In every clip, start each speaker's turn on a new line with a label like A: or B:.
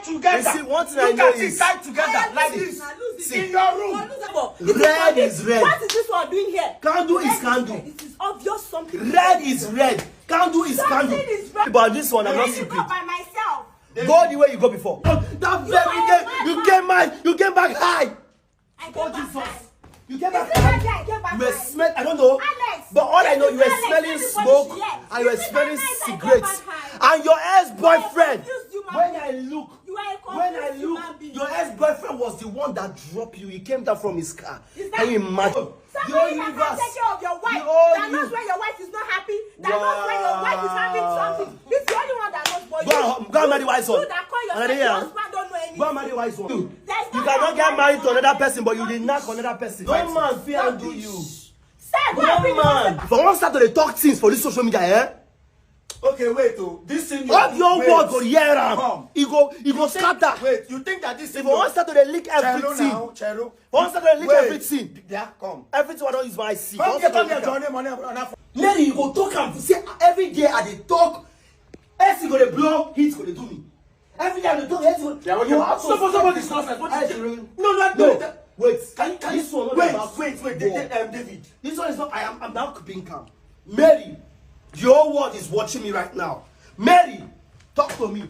A: together.
B: You see, one thing I know is
A: tied together like this.
B: See,
A: in your room.
B: Red is red.
C: What is this one doing here?
B: Candle is candle.
C: It is obvious something.
B: Red is red. Candle is candle.
C: Is red.
B: But this one, I'm not
C: I
B: stupid.
C: go by myself.
B: Go the way you go before. That very day, you came back high.
C: I go back high.
B: You came back
C: high.
B: high. You were smelling, I don't know.
C: Alex,
B: but all I know, you were
C: Alex,
B: smelling
C: everybody
B: smoke
C: here.
B: and you were
C: You
B: smelling
C: think I
B: cigarettes.
C: get back high?
B: And your ex-boyfriend,
C: You are
B: when I look,
C: You are a
B: when I
C: confused
B: look,
C: human being.
B: your ex-boyfriend was the one that dropped you. He came down from his car.
C: Is that-
B: Can you imagine?
C: Somebody that can take care of your wife. That knows when your wife is not happy. That knows when your wife is having something. This is the only one that knows. But
B: Go and marry the wise one.
C: You that call yourself your husband don't know anything.
B: Go and marry the wise one. You
C: no
B: cannot get married to
C: marriage.
B: another person, but you did knock another person. No man fear and do you.
C: Say,
B: No man. If I want to start to talk things for this social media, eh?
A: Okay, wait, oh. This thing.
B: All your words go hear am.
A: Come.
B: He go scatter.
A: Wait, you think that this thing.
B: If I want to start to leak everything.
A: Chero.
B: If I want to start to leak everything.
A: Yeah, come.
B: Everything I don't use my see.
A: Come here, Johnny.
B: Mary, you go talk and say every day I dey talk. Else you go dey blow, heat go dey do me. Every day I dey talk, else you go. You have to
A: stop this nonsense.
B: No. Wait. Can you this one?
A: Wait, David.
B: This one is not. I'm now being calm. Mary, your word is watching me right now. Mary, talk to me.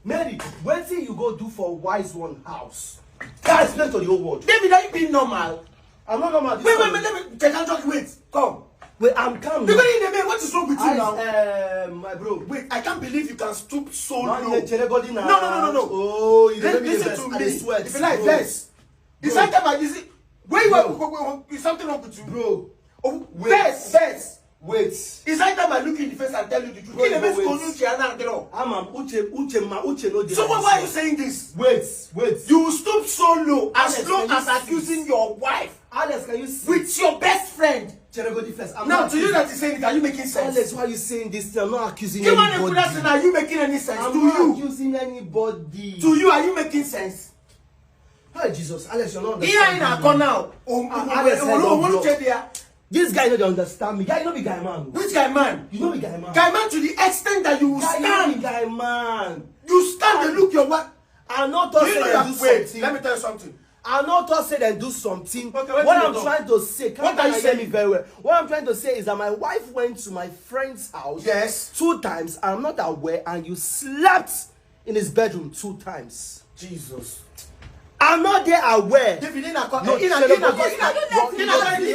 B: Mary, wetin you go do for wise one house? Can I explain to the whole world?
A: David, are you being normal?
B: I'm not normal.
A: Wait, let me. Can I talk? Wait, come.
B: Wait, I'm calm.
A: David, what is wrong with you now?
B: My bro.
A: Wait, I can't believe you can stoop so
B: No.
A: low. No.
B: Oh, you
A: Listen to me.
B: Sweat.
A: If you like this, it's like that. You see, where you are, is something wrong with you,
B: bro.
A: Oh,
B: Wait.
A: Best.
B: Wait.
A: It's like that I look in the face and tell you the truth.
B: Wait.
A: So why are you saying this?
B: Wait.
A: You stoop so low
B: Alex,
A: as long
B: can
A: as
B: you
A: accusing your wife
B: Alex, can you see?
A: with your best friend. Now, to you that is saying it, are you making sense?
B: Alex, why are you saying this? I'm not accusing
A: Come on,
B: anybody.
A: are you making any sense?
B: I'm
A: To
B: not
A: you?
B: accusing anybody.
A: To you, are you making sense?
B: Hi, Jesus. Alex, you're not
A: Here in our corner now.
B: This guy don't understand me. Guy, you know be guy man.
A: Which guy man?
B: You know be guy man.
A: Guy man to the extent that you will
B: Guy,
A: stand.
B: you know be guy man.
A: You stand and look your wife.
B: I'm not
A: Do
B: talking
A: you know
B: say
A: that?
B: them do
A: Wait,
B: something.
A: let me tell you something.
B: I'm not talking say them do something.
A: Okay,
B: what I'm trying to say,
A: What are you
B: hear
A: saying?
B: me very well. What I'm trying to say is that my wife went to my friend's house
A: Yes.
B: 2 times. I'm not aware, and you slept in his bedroom 2 times.
A: Jesus.
B: I'm not there aware.
A: David,
C: You let him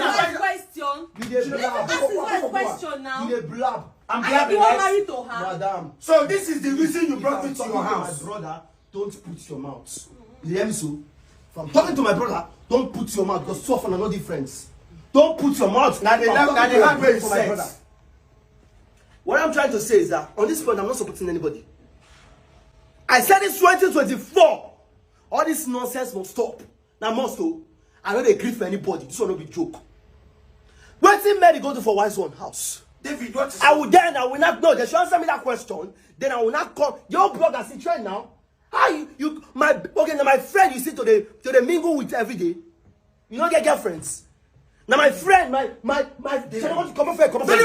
C: ask question.
B: You dey blab.
C: Ask his question now.
B: You dey blab.
A: I'm
C: Are
A: blabbing,
C: you all
A: right?
C: married to her?
B: Madam.
A: So this is the reason you brought me to
B: talking
A: your
B: my
A: house.
B: brother, don't put your mouth. You hear me so? If I'm talking to my brother, don't put your mouth, because 2 of them are not different. Don't put your mouth.
A: Now the hard way is
B: brother.
A: sex.
B: What I'm trying to say is that on this point, I'm not supporting anybody. I said it's 2024. All this nonsense must stop. Now must go. I know they agree for anybody. This will not be joke. Wetin Mary go to for wise one house?
A: David, what is
B: I will not know. They should answer me that question. Then I will not come. Your brother see trend now. How my friend you see to the mingle with every day. You don't get girlfriends. Now my friend, my come on for come on for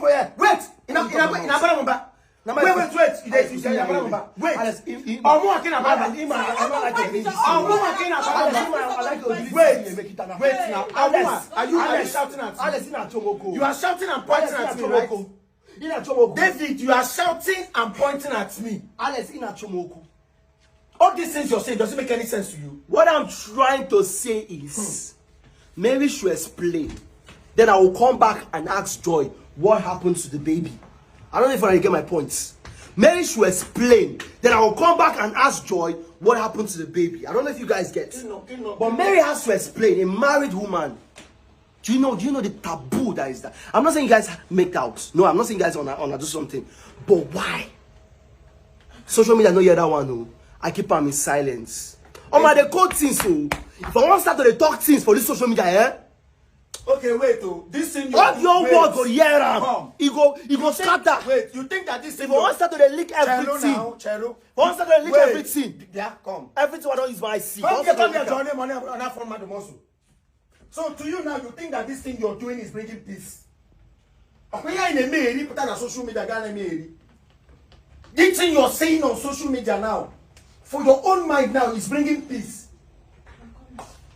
B: here.
A: Wait. Wait. Wait now. Are you shouting at me? You are shouting and pointing at me, right? David, you are shouting and pointing at me. All these things you're saying, does it make any sense to you?
B: What I'm trying to say is, maybe she explain. Then I will come back and ask Joy what happened to the baby. I don't know if I get my points. Mary should explain. Then I will come back and ask Joy what happened to the baby. I don't know if you guys get. But Mary has to explain. A married woman. Do you know the taboo that is that? I'm not saying you guys make out. No, I'm not saying you guys wanna do something. But why? Social media no hear that one. No. I keep them in silence. Oh my, they code things. So if I want to start to talk things for this social media, eh?
A: Okay, wait, oh. This thing
B: all your words go hear am. He go scatter.
A: Wait, you think that this thing...
B: If I want to start to leak everything. If I want to start to leak everything.
A: Yeah, come.
B: Everything I don't use my see.
A: Come here, Johnny, money on that format the muscle. So to you now, you think that this thing you're doing is bringing peace. When you're in a mail, you put on a social media, This thing you're saying on social media now, for your own mind now, is bringing peace.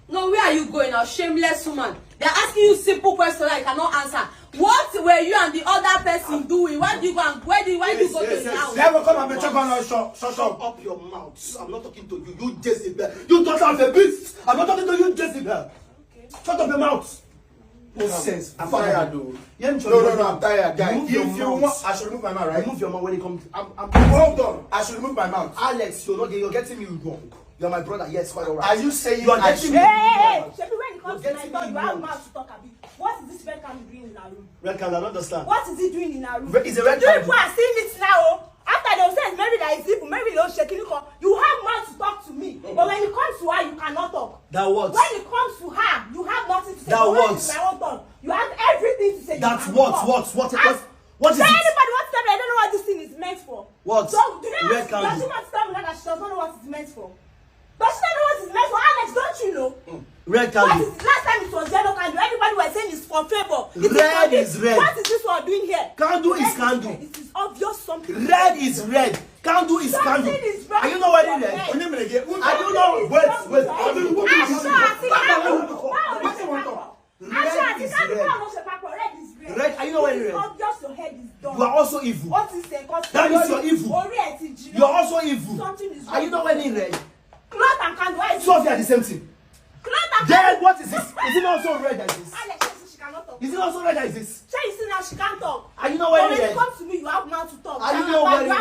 C: No, where are you going now, shameless woman? They're asking you simple questions that you cannot answer. What were you and the other person doing? Where do you go and why do you go to the house?
A: Never come and check on us. Shut
B: up your mouth. I'm not talking to you. You Jezebel. You daughter of a beast. I'm not talking to you, Jezebel. Okay. Shut up your mouth. No sense.
A: I'm tired, though. No, I'm tired, guy. If you want, I should remove my mouth, right?
B: Remove your mouth when it comes.
A: Hold on. I should remove my mouth.
B: Alex, you're getting me wrong. You're my brother. Yes, quite alright.
A: Are you saying
B: you are getting me?
C: Hey, when it comes to my dog, you have mouth to talk about. What is this red candle doing in our room?
B: Red candle, I don't understand.
C: What is it doing in our room?
B: It's a red candle.
C: People are seeing it now. After they say maybe that is evil, maybe they'll shake it. You have mouth to talk to me, but when it comes to her, you cannot talk.
B: That what?
C: When it comes to her, you have nothing to say.
B: That what?
C: My own tongue. You have everything to say.
B: That's what? What is it?
C: Anybody wants to tell me? I don't know what this thing is meant for.
B: What?
C: So do they
B: red candle.
C: does she want to tell me that she does not know what it's meant for? Does she not know what it's meant for? Alex, don't you know?
B: Red candle.
C: Last time it was yellow candle. Everybody was saying it's for favor.
B: Red is red.
C: What is this one doing here?
B: Candle
C: red
B: is candle.
C: It is obvious something.
B: Red is red. Candle is candle. Are you know what it is?
A: Are
B: you know? Wait. Red is red. Red, are you know what it is?
C: Obvious your head is done.
B: You are also evil.
C: What is the cause?
B: That is your evil. You are also evil.
C: Something is wrong.
B: Are you know what it is?
C: Cloth and candle. Why is
B: So they are the same thing.
C: Cloth and
B: Then what is this? Is it also red as this?
C: Alex, she cannot talk.
B: Is it also red as this?
C: You see now she can't talk.
B: Are you know what
C: but
B: it
C: when
B: is?
C: it comes to me, you have mouth to talk.
B: Are you know what it is?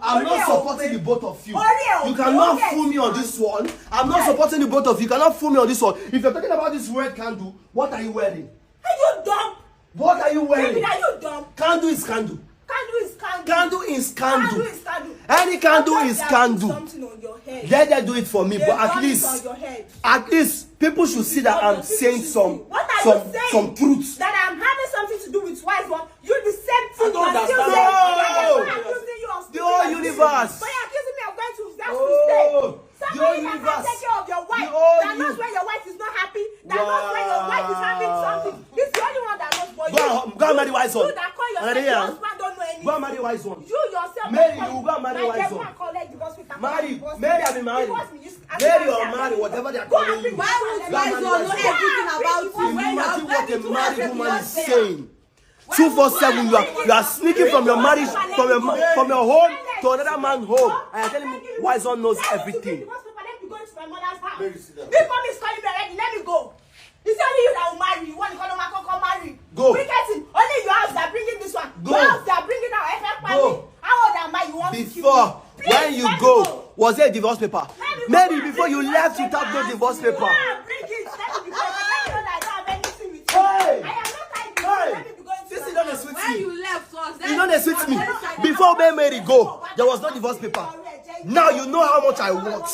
B: I'm not supporting the both of you. You cannot fool me on this one. I'm not supporting the both of you. You cannot fool me on this one. If you're talking about this red candle, what are you wearing?
C: Are you dumb?
B: What are you wearing?
C: Baby, are you dumb?
B: Candle is candle.
C: Candle is candle.
B: Candle is candle.
C: Candle is candle.
B: Any candle is candle.
C: Something on your head.
B: Let them do it for me, but at least people should see that I'm saying some truths.
C: That I'm having something to do with wise one. You the same thing.
B: I don't understand. The whole universe.
C: But you're accusing me of going to that mistake. Somebody that can take care of your wife. That knows when your wife is not happy. That knows when your wife is having something. He's the only one that knows for you.
B: Go and marry wise one.
C: You that call yourself your husband don't know anything.
B: Go and marry wise one.
C: You yourself.
B: Mary, you go and marry wise one. Mary, I be married. Mary or marry, whatever they are calling you.
C: Why would wise one know everything about you?
B: Imagine what a married woman is saying. 247, you are sneaking from your marriage, from your home to another man's home, and you're telling me wise one knows everything.
C: This mom is calling me already. Let me go. It's only you that will marry. You want to call him come marry.
B: Go.
C: Only your house that bringing this one.
B: Go.
C: Your house that bringing out FF family. How old am I? You want
B: before,
C: to kill me? Please,
B: when you go, was there a divorce paper? Maybe before you left, you tapped no divorce paper.
C: Bring it. Let me be going. Let me know that I don't have anything with you.
B: Hey.
C: I am not like you. Let me be going to
B: This is not a sweet
C: when
B: me.
C: you left us,
B: You know they sweet me. Before Mary go, there was no divorce paper. Now you know how much I want.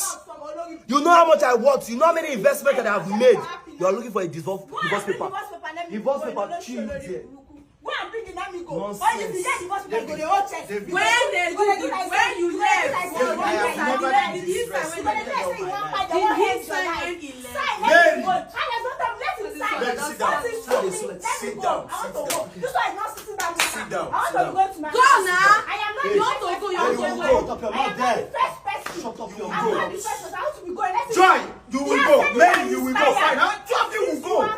B: You know how much I want. You know how many investments that I have made. You are looking for a divorce paper. Divorce paper, chill there.
C: Go and bring it, let me go.
B: Nonsense.
C: Or if you get divorce paper, go the whole check.
D: When you left,
A: Joy, you will go. Mary, you will go. Fine. How you will go?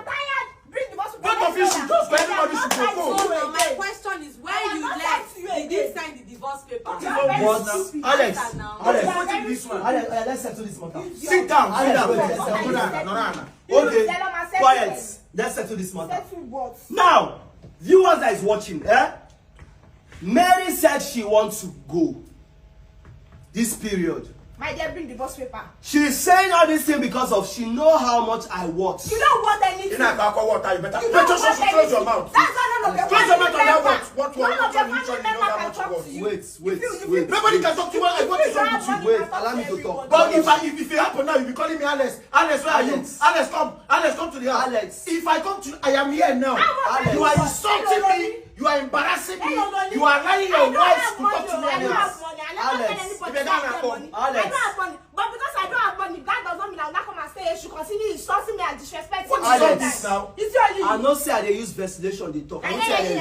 A: Both of you should go. Everybody should go.
D: So my question is, when you left, you didn't sign the divorce paper.
B: What? Alex, let's settle this matter.
A: Sit down.
B: Okay, quiet. Let's settle this matter. Now, viewers that is watching, Mary said she wants to go this period.
C: My dear, bring divorce paper.
B: She's saying all this thing because of she know how much I want.
C: You don't want anything.
A: You know water. You better
C: close
A: your mouth.
C: That's none of your
A: Close your mouth on that
C: members.
A: what
C: None of your
A: mutually
C: family
A: know that
C: members can
A: much
C: talk to you.
B: Wait.
A: Nobody can talk to you. I want to talk to you.
B: Wait, allow me to talk.
A: But if it happen now, you be calling me Alex. Alex, where are you? Alex, come. Alex, come to the house.
B: Alex.
A: If I come to, I am here now.
C: Alex.
A: You are insulting me. You are embarrassing me. You are lying your wives to talk to me.
C: I don't have money. I never tell anybody that I have money. I don't have money. But because I don't have money, that does not mean I will not come and say she continue insulting me and disrespecting me.
A: What is all this now?
B: I know say they use vaccination they talk. I know say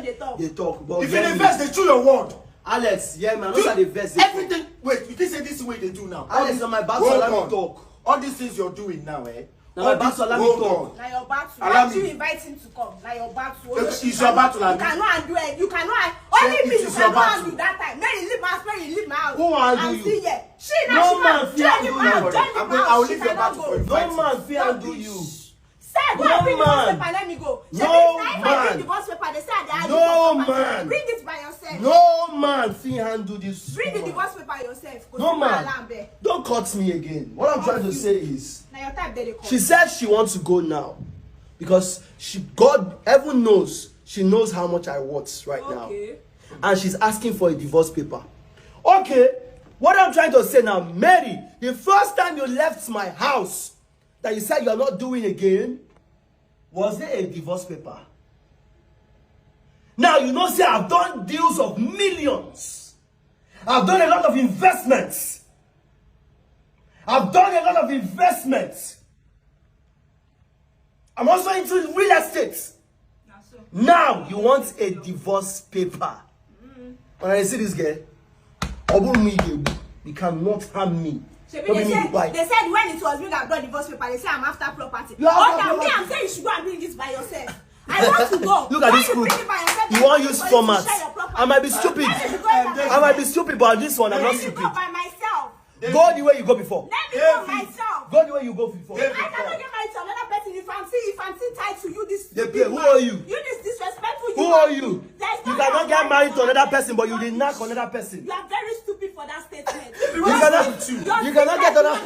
B: they talk.
A: If you invest, they chew your word.
B: Alex, yeah, man, those are the best.
A: Everything. Wait, you think say this is what they do now?
B: Alex, on my back, so let me talk.
A: All these things you're doing now, eh?
B: Now my back, so let me talk.
D: Now your battle.
A: Allow
D: Why do
A: me.
D: you invite him to come? Now your battle.
A: It's your battle,
D: You
A: Abi.
D: cannot handle it. You cannot. Only
A: It
D: me. You
A: is your
D: cannot
A: battle.
D: handle that time. Mary, leave my house. Mary, leave my house.
B: Who handle
D: I'm
B: you?
D: still here. She
B: No
D: now.
B: man
D: She
B: fear
D: now.
B: handle
D: Join the
B: you.
D: man. Join the
A: I will
D: man. She
A: leave your
D: cannot
A: battle
D: go.
A: for you.
B: No man fear handle you.
D: Sir, go
B: No
D: and bring the
B: man.
D: divorce paper. Let me go.
B: No
D: If I
B: man.
D: bring the divorce paper, they say they are
B: No
D: you for property.
B: man.
D: Bring it by yourself.
B: No man fear handle this.
D: Bring the
B: woman.
D: divorce paper yourself.
B: No man. Don't cut me again. What I'm trying to say is,
D: Now your type there they call.
B: she said she wants to go now because heaven knows, she knows how much I want right now, and she's asking for a divorce paper. Okay, what I'm trying to say now, Mary, the first time you left my house that you said you are not doing again, was there a divorce paper? Now you know, say I've done deals of millions. I've done a lot of investments. I'm also into real estate. Now you want a divorce paper. When I see this girl, you cannot harm me.
D: They said when it was bring and brought divorce paper, they say I'm after property.
B: You are after
D: Me,
B: property.
D: I'm saying you should go and bring this by yourself. I want to go.
B: Look at
D: When
B: this
D: you
B: group.
D: bring it by yourself,
B: You
D: then
B: want
D: it's
B: use
D: for you to
B: format.
D: share your property.
B: I might be stupid.
D: Let me go by
B: I might be stupid, but on this one I'm not
D: Let me go
B: stupid.
D: by myself.
B: Go the way you go before.
D: Let me go myself.
B: Go the way you go before.
D: I cannot get married to another person if I'm still tied to you. This
B: They play. Who are you?
D: You this disrespectful.
B: Who are you?
D: There's
B: You
D: no
B: cannot
D: way
B: get
D: I'm
B: married to
D: married
B: another person, but you did knock another person.
D: You are very stupid for that statement.
B: You cannot get another.